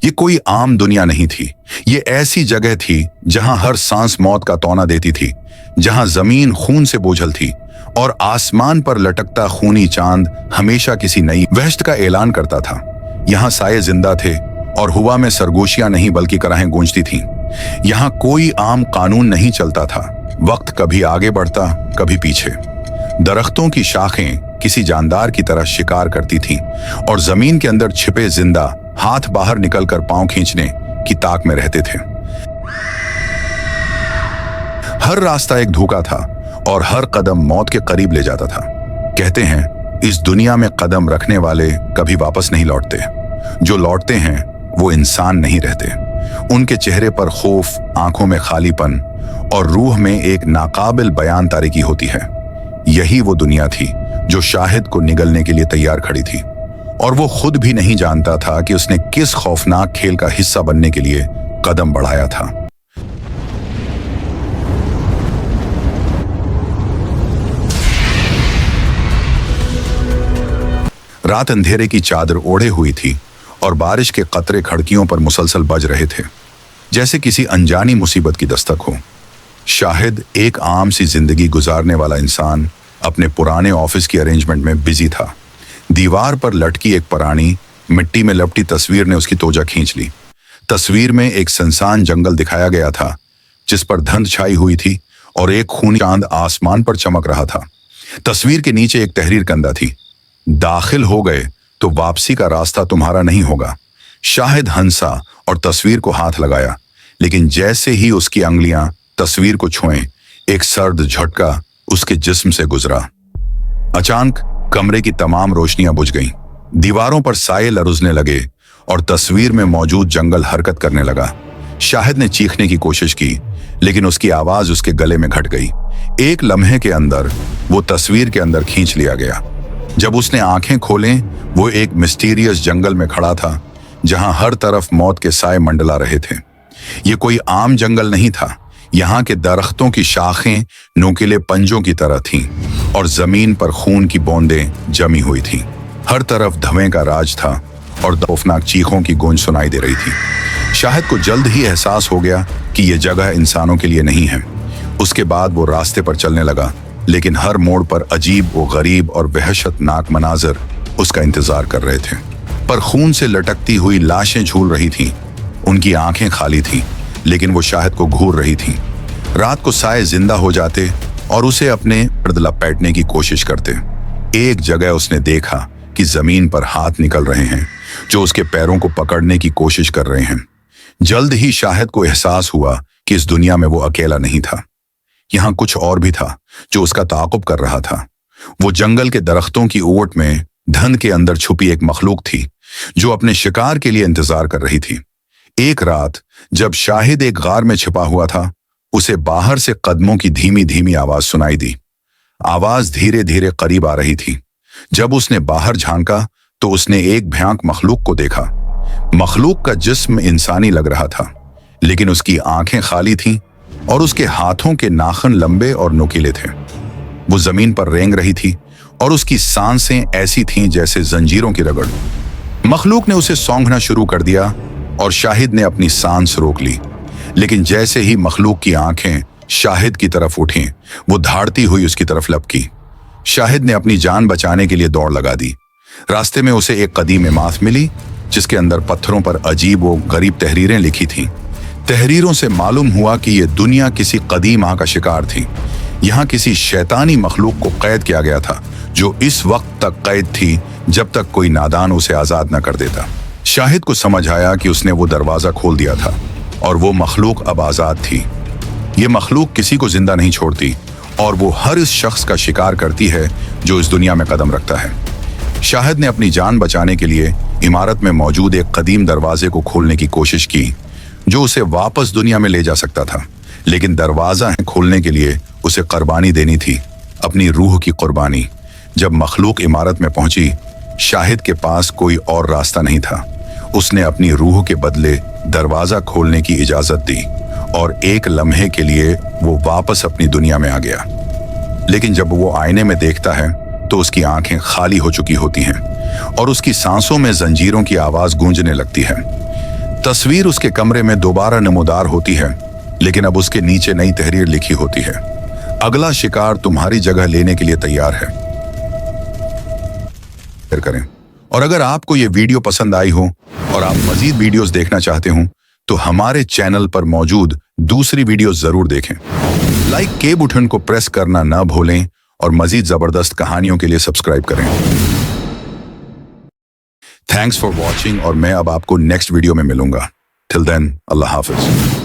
ये कोई आम दुनिया नहीं थी। ये ऐसी जगह थी जहां हर सांस मौत का तौना देती थी, जहां जमीन खून से बोझल थी और आसमान पर लटकता खूनी चांद हमेशा किसी नई वहशत का ऐलान करता था। यहाँ साये जिंदा थे और हुआ में सरगोशियां नहीं बल्कि कराहें गूंजती थीं। यहाँ कोई आम कानून नहीं चलता था। वक्त कभी आगे बढ़ता, कभी पीछे। दरख्तों की शाखें किसी जानदार की तरह शिकार करती थीं और जमीन के अंदर छिपे जिंदा हाथ बाहर निकलकर पांव खींचने की ताक में रहते थे। हर रास्ता एक धोखा था और हर कदम मौत के करीब ले जाता था। कहते हैं इस दुनिया में कदम रखने वाले कभी वापस नहीं लौटते। जो लौटते हैं वो इंसान नहीं रहते। उनके चेहरे पर खौफ, आंखों में खालीपन और रूह में एक नाकाबिल बयान तारीकी होती है। यही वो दुनिया थी जो शाहिद को निगलने के लिए तैयार खड़ी थी और वो खुद भी नहीं जानता था कि उसने किस खौफनाक खेल का हिस्सा बनने के लिए कदम बढ़ाया था। रात अंधेरे की चादर ओढ़े हुई थी और बारिश के कतरे खिड़कियों पर मुसलसल बज रहे थे, जैसे किसी अनजानी मुसीबत की दस्तक हो। शाहिद एक आम सी जिंदगी गुजारने वाला इंसान अपने पुराने ऑफिस की अरेंजमेंट में बिजी था। दीवार पर लटकी एक पुरानी मिट्टी में लपटी तस्वीर ने उसकी तोजा खींच ली। तस्वीर में एक सुनसान जंगल दिखाया गया था जिस पर धुंध छाई हुई थी और एक खूनी चांद आसमान पर चमक रहा था। तस्वीर के नीचे एक तहरीर कंदा थी, दाखिल हो गए तो वापसी का रास्ता तुम्हारा नहीं होगा। शाहिद हंसा और तस्वीर को हाथ लगाया, लेकिन जैसे ही उसकी अंगुलियां तस्वीर को छुएं, एक सर्द झटका उसके जिस्म से गुजरा। अचानक कमरे की तमाम रोशनियां बुझ गईं, दीवारों पर साये लरुजने लगे और तस्वीर में मौजूद जंगल हरकत करने लगा। शाहिद ने चीखने की कोशिश की, लेकिन उसकी आवाज उसके गले में घट गई। एक लम्हे के अंदर वो तस्वीर के अंदर खींच लिया गया। जब उसने आंखें खोलें, वो एक मिस्टीरियस जंगल में खड़ा था जहां हर तरफ मौत के साए मंडला रहे थे। ये कोई आम जंगल नहीं था। यहाँ के दरख्तों की शाखें नुकीले पंजों की तरह थीं और जमीन पर खून की बूंदें जमी हुई थीं। हर तरफ धुएं का राज था और खौफनाक चीखों की गूंज सुनाई दे रही थी। शाहिद को जल्द ही एहसास हो गया कि यह जगह इंसानों के लिए नहीं है। उसके बाद वो रास्ते पर चलने लगा, लेकिन हर मोड़ पर अजीब व गरीब और वहशतनाक मनाजर उसका इंतजार कर रहे थे। पर खून से लटकती हुई लाशें झूल रही थीं। उनकी आंखें खाली थीं, लेकिन वो शाहिद को घूर रही थीं। रात को साए जिंदा हो जाते और उसे अपने पर्द लपेटने की कोशिश करते। एक जगह उसने देखा कि जमीन पर हाथ निकल रहे हैं जो उसके पैरों को पकड़ने की कोशिश कर रहे हैं। जल्द ही शाहिद को एहसास हुआ कि इस दुनिया में वो अकेला नहीं था। यहाँ कुछ और भी था जो उसका ताक़ुब कर रहा था। वो जंगल के दरख्तों की ओट में धुंध के अंदर छुपी एक मखलूक थी जो अपने शिकार के लिए इंतजार कर रही थी। एक रात जब शाहिद एक गार में छिपा हुआ था, उसे बाहर से कदमों की धीमी धीमी आवाज सुनाई दी। आवाज धीरे धीरे करीब आ रही थी। जब उसने बाहर झांका तो उसने एक भयानक मखलूक को देखा। मखलूक का जिस्म इंसानी लग रहा था, लेकिन उसकी आंखें खाली थीं और उसके हाथों के नाखून लंबे और नुकीले थे। वो जमीन पर रेंग रही थी और उसकी सांसें ऐसी थीं जैसे जंजीरों की रगड़। मखलूक ने उसे सौंघना शुरू कर दिया और शाहिद ने अपनी सांस रोक ली। लेकिन जैसे ही मखलूक की आंखें शाहिद की तरफ उठीं, वो धाड़ती हुई उसकी तरफ लपकी। शाहिद ने अपनी जान बचाने के लिए दौड़ लगा दी। रास्ते में उसे एक कदीम इमारत मिली जिसके अंदर पत्थरों पर अजीब व गरीब तहरीरें लिखी थीं। तहरीरों से मालूम हुआ कि यह दुनिया किसी कदीम आह का शिकार थी। यहाँ किसी शैतानी मखलूक को कैद किया गया था जो इस वक्त तक कैद थी जब तक कोई नादान उसे आजाद न कर देता। शाहिद को समझ आया कि उसने वो दरवाजा खोल दिया था और वो मखलूक अब आजाद थी। ये मखलूक किसी को जिंदा नहीं छोड़ती और वो हर इस शख्स का शिकार करती है जो इस दुनिया में कदम रखता है। शाहिद ने अपनी जान बचाने के लिए इमारत में मौजूद एक कदीम दरवाजे को खोलने की कोशिश की जो उसे वापस दुनिया में ले जा सकता था, लेकिन दरवाजा खोलने के लिए उसे कुर्बानी देनी थी, अपनी रूह की कुर्बानी। जब मखलूक इमारत में पहुंची, शाहिद के पास कोई और रास्ता नहीं था। उसने अपनी रूह के बदले दरवाजा खोलने की इजाजत दी और एक लम्हे के लिए वो वापस अपनी दुनिया में आ गया। लेकिन जब वो आईने में देखता है तो उसकी आंखें खाली हो चुकी होती हैं और उसकी सांसों में जंजीरों की आवाज गूंजने लगती है। तस्वीर उसके कमरे में दोबारा नमूदार होती है, लेकिन अब उसके नीचे नई तहरीर लिखी होती है। अगला शिकार तुम्हारी जगह लेने के लिए तैयार है। शेयर करें। और अगर आपको ये वीडियो पसंद आई हो और आप मजीद वीडियोस देखना चाहते हो तो हमारे चैनल पर मौजूद दूसरी वीडियो जरूर देखें। लाइक के बटन को प्रेस करना ना भूलें और मजीद जबरदस्त कहानियों के लिए सब्सक्राइब करें। थैंक्स फॉर वॉचिंग और मैं अब आपको नेक्स्ट वीडियो में मिलूंगा। टिल देन, अल्लाह हाफिज।